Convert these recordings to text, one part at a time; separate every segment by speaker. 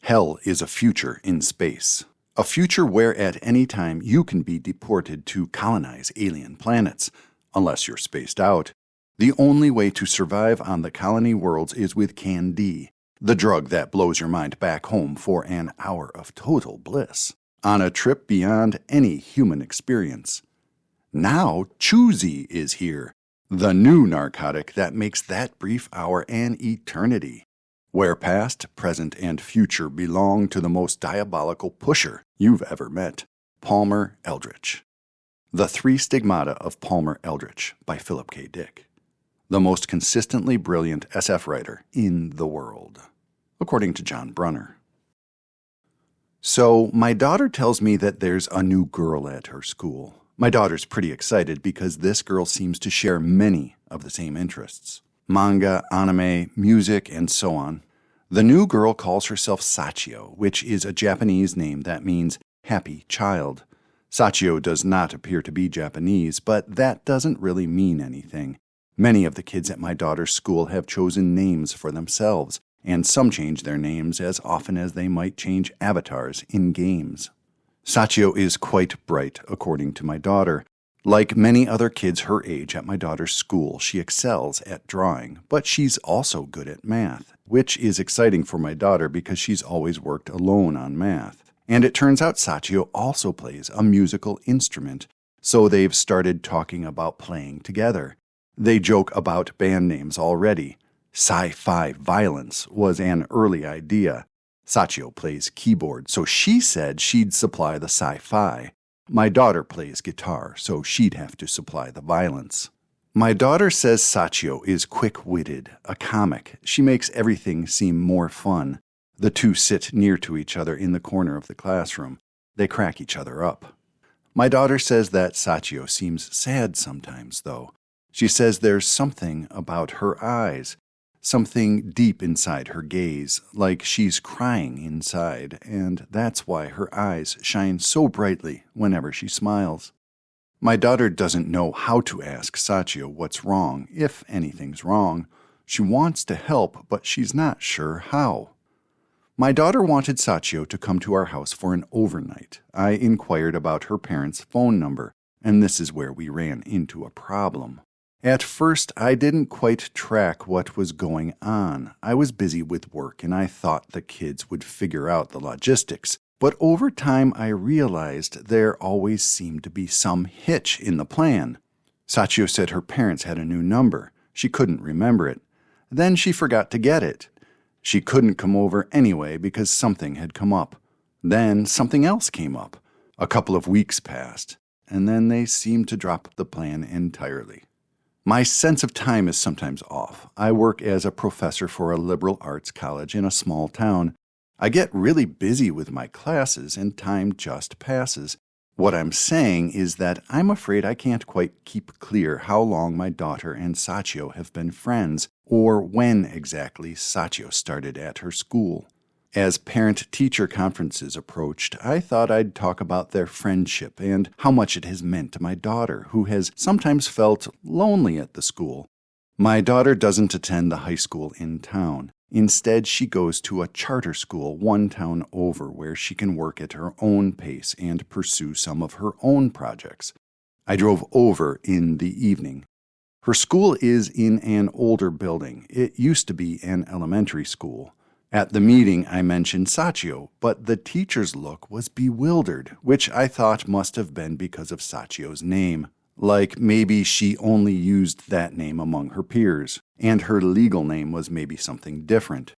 Speaker 1: Hell is a future in space. A future where at any time you can be deported to colonize alien planets, unless you're spaced out. The only way to survive on the colony worlds is with Candy, the drug that blows your mind back home for an hour of total bliss, on a trip beyond any human experience. Now Choosy is here, the new narcotic that makes that brief hour an eternity, where past, present, and future belong to the most diabolical pusher you've ever met, Palmer Eldritch. The Three Stigmata of Palmer Eldritch by Philip K. Dick, the most consistently brilliant SF writer in the world, according to John Brunner. So, my daughter tells me that there's a new girl at her school. My daughter's pretty excited because this girl seems to share many of the same interests: manga, anime, music, and so on. The new girl calls herself Sachio, which is a Japanese name that means happy child. Sachio does not appear to be Japanese, but that doesn't really mean anything. Many of the kids at my daughter's school have chosen names for themselves, and some change their names as often as they might change avatars in games. Sachio is quite bright, according to my daughter. Like many other kids her age at my daughter's school, she excels at drawing, but she's also good at math, which is exciting for my daughter because she's always worked alone on math. And it turns out Sachio also plays a musical instrument, so they've started talking about playing together. They joke about band names already. Sci-Fi Violence was an early idea. Sachio plays keyboard, so she said she'd supply the sci-fi. My daughter plays guitar, so she'd have to supply the violence. My daughter says Sachio is quick-witted, a comic. She makes everything seem more fun. The two sit near to each other in the corner of the classroom. They crack each other up. My daughter says that Sachio seems sad sometimes, though. She says there's something about her eyes, something deep inside her gaze, like she's crying inside, and that's why her eyes shine so brightly whenever she smiles. My daughter doesn't know how to ask Sachio what's wrong, if anything's wrong. She wants to help, but she's not sure how. My daughter wanted Sachio to come to our house for an overnight. I inquired about her parents' phone number, and this is where we ran into a problem. At first, I didn't quite track what was going on. I was busy with work, and I thought the kids would figure out the logistics. But over time, I realized there always seemed to be some hitch in the plan. Sachio said her parents had a new number. She couldn't remember it. Then she forgot to get it. She couldn't come over anyway because something had come up. Then something else came up. A couple of weeks passed, and then they seemed to drop the plan entirely. My sense of time is sometimes off. I work as a professor for a liberal arts college in a small town. I get really busy with my classes, and time just passes. What I'm saying is that I'm afraid I can't quite keep clear how long my daughter and Sachio have been friends, or when exactly Sachio started at her school. As parent-teacher conferences approached, I thought I'd talk about their friendship and how much it has meant to my daughter, who has sometimes felt lonely at the school. My daughter doesn't attend the high school in town. Instead, she goes to a charter school one town over where she can work at her own pace and pursue some of her own projects. I drove over in the evening. Her school is in an older building. It used to be an elementary school. At the meeting, I mentioned Sachio, but the teacher's look was bewildered, which I thought must have been because of Sachio's name. Like maybe she only used that name among her peers, and her legal name was maybe something different.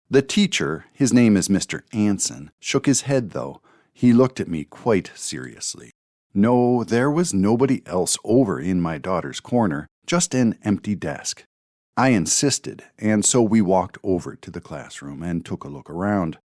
Speaker 1: The teacher, his name is Mr. Anson, shook his head though. He looked at me quite seriously. No, there was nobody else over in my daughter's corner, just an empty desk. I insisted, and so we walked over to the classroom and took a look around.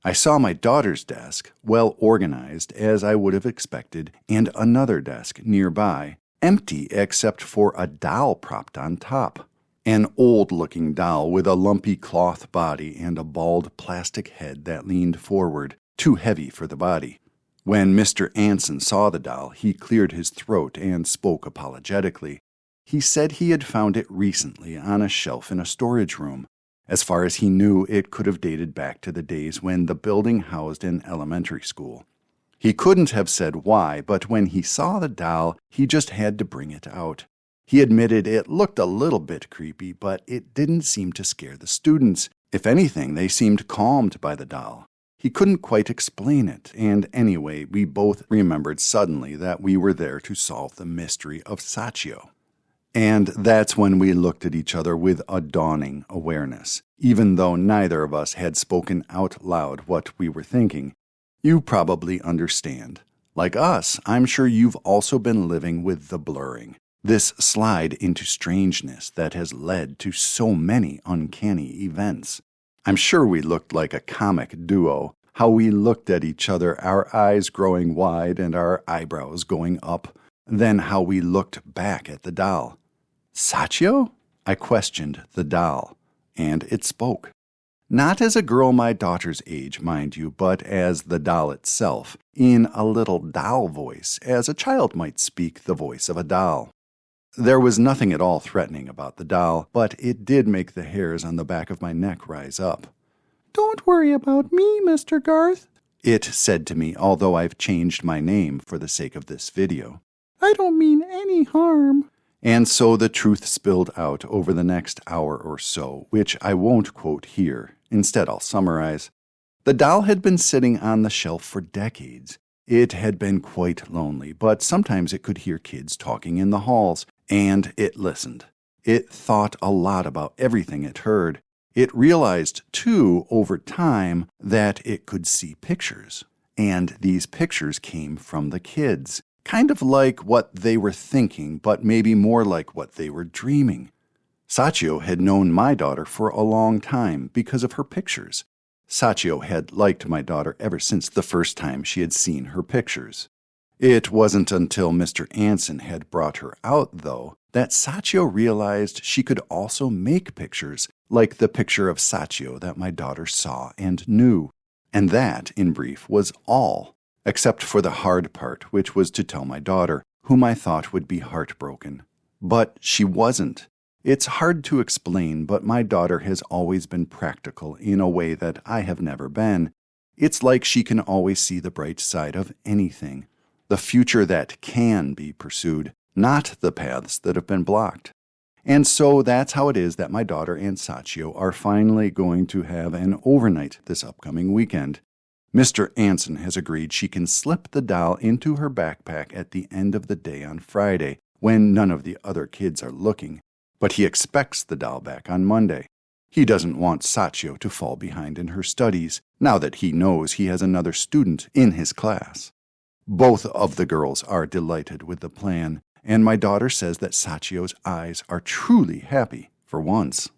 Speaker 1: I saw my daughter's desk, well organized as I would have expected, and another desk nearby, empty except for a doll propped on top. An old-looking doll with a lumpy cloth body and a bald plastic head that leaned forward, too heavy for the body. When Mr. Anson saw the doll, he cleared his throat and spoke apologetically. He said he had found it recently on a shelf in a storage room. As far as he knew, it could have dated back to the days when the building housed an elementary school. He couldn't have said why, but when he saw the doll, he just had to bring it out. He admitted it looked a little bit creepy, but it didn't seem to scare the students. If anything, they seemed calmed by the doll. He couldn't quite explain it, and anyway, we both remembered suddenly that we were there to solve the mystery of Sachio. And that's when we looked at each other with a dawning awareness. Even though neither of us had spoken out loud what we were thinking, you probably understand. Like us, I'm sure you've also been living with the blurring, this slide into strangeness that has led to so many uncanny events. I'm sure we looked like a comic duo, how we looked at each other, our eyes growing wide and our eyebrows going up, then how we looked back at the doll. Sachio? I questioned the doll, and it spoke. Not as a girl my daughter's age, mind you, but as the doll itself, in a little doll voice, as a child might speak the voice of a doll. There was nothing at all threatening about the doll, but it did make the hairs on the back of my neck rise up. "Don't worry about me, Mr. Garth," it said to me, although I've changed my name for the sake of this video. "I don't mean any harm." And so the truth spilled out over the next hour or so, which I won't quote here. Instead, I'll summarize. The doll had been sitting on the shelf for decades. It had been quite lonely, but sometimes it could hear kids talking in the halls, and it listened. It thought a lot about everything it heard. It realized, too, over time, that it could see pictures. And these pictures came from the kids. Kind of like what they were thinking, but maybe more like what they were dreaming. Sachio had known my daughter for a long time because of her pictures. Sachio had liked my daughter ever since the first time she had seen her pictures. It wasn't until Mr. Anson had brought her out, though, that Sachio realized she could also make pictures, like the picture of Sachio that my daughter saw and knew. And that, in brief, was all. Except for the hard part, which was to tell my daughter, whom I thought would be heartbroken. But she wasn't. It's hard to explain, but my daughter has always been practical in a way that I have never been. It's like she can always see the bright side of anything, the future that can be pursued, not the paths that have been blocked. And so that's how it is that my daughter and Sachio are finally going to have an overnight this upcoming weekend. Mr. Anson has agreed she can slip the doll into her backpack at the end of the day on Friday, when none of the other kids are looking, but he expects the doll back on Monday. He doesn't want Sachio to fall behind in her studies, now that he knows he has another student in his class. Both of the girls are delighted with the plan, and my daughter says that Sachio's eyes are truly happy for once.